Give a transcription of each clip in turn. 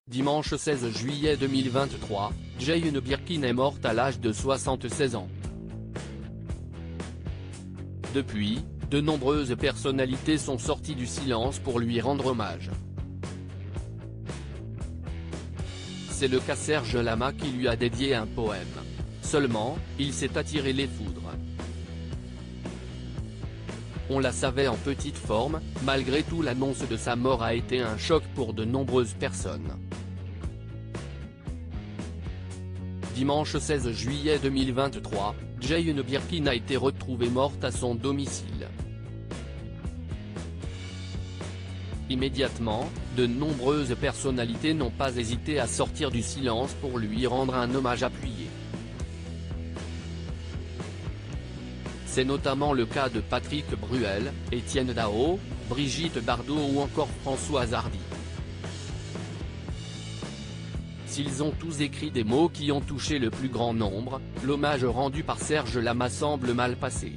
Dimanche 16 juillet 2023, Jane Birkin est morte à l'âge de 76 ans. Depuis, de nombreuses personnalités sont sorties du silence pour lui rendre hommage. C'est le cas Serge Lama qui lui a dédié un poème. Seulement, il s'est attiré les foudres. On la savait en petite forme, malgré tout l'annonce de sa mort a été un choc pour de nombreuses personnes. Dimanche 16 juillet 2023, Jane Birkin a été retrouvée morte à son domicile. Immédiatement, de nombreuses personnalités n'ont pas hésité à sortir du silence pour lui rendre un hommage appuyé. C'est notamment le cas de Patrick Bruel, Étienne Daho, Brigitte Bardot ou encore Françoise Hardy. S'ils ont tous écrit des mots qui ont touché le plus grand nombre, l'hommage rendu par Serge Lama semble mal passé.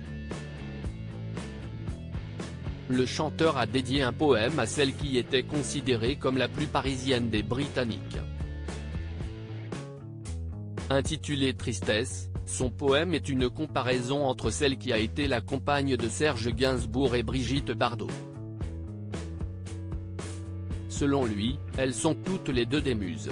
Le chanteur a dédié un poème à celle qui était considérée comme la plus parisienne des Britanniques. Intitulé Tristesse, son poème est une comparaison entre celle qui a été la compagne de Serge Gainsbourg et Brigitte Bardot. Selon lui, elles sont toutes les deux des muses.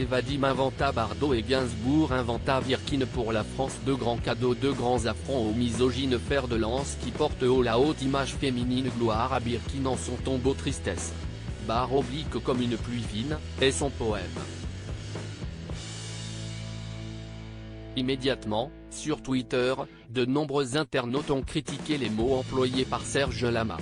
Vadim inventa Bardot et Gainsbourg inventa Birkin pour la France. Deux grands cadeaux, deux grands affronts aux misogynes, fer de lance qui porte haut la haute image féminine. Gloire à Birkin en son tombeau. Tristesse, barre oblique comme une pluie fine, est son poème. Immédiatement, sur Twitter, de nombreux internautes ont critiqué les mots employés par Serge Lama.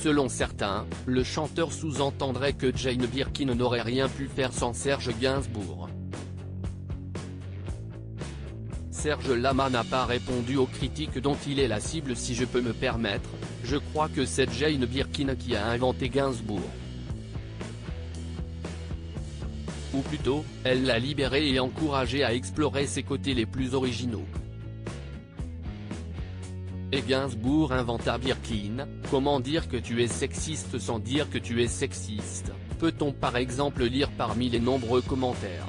Selon certains, le chanteur sous-entendrait que Jane Birkin n'aurait rien pu faire sans Serge Gainsbourg. Serge Lama n'a pas répondu aux critiques dont il est la cible. Si je peux me permettre, je crois que c'est Jane Birkin qui a inventé Gainsbourg. Ou plutôt, elle l'a libéré et encouragé à explorer ses côtés les plus originaux. Et Gainsbourg inventa Birkin. Comment dire que tu es sexiste sans dire que tu es sexiste, peut-on par exemple lire parmi les nombreux commentaires.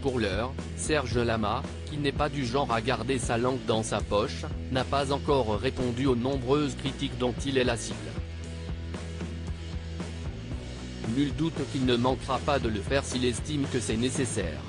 Pour l'heure, Serge Lama, qui n'est pas du genre à garder sa langue dans sa poche, n'a pas encore répondu aux nombreuses critiques dont il est la cible. Nul doute qu'il ne manquera pas de le faire s'il estime que c'est nécessaire.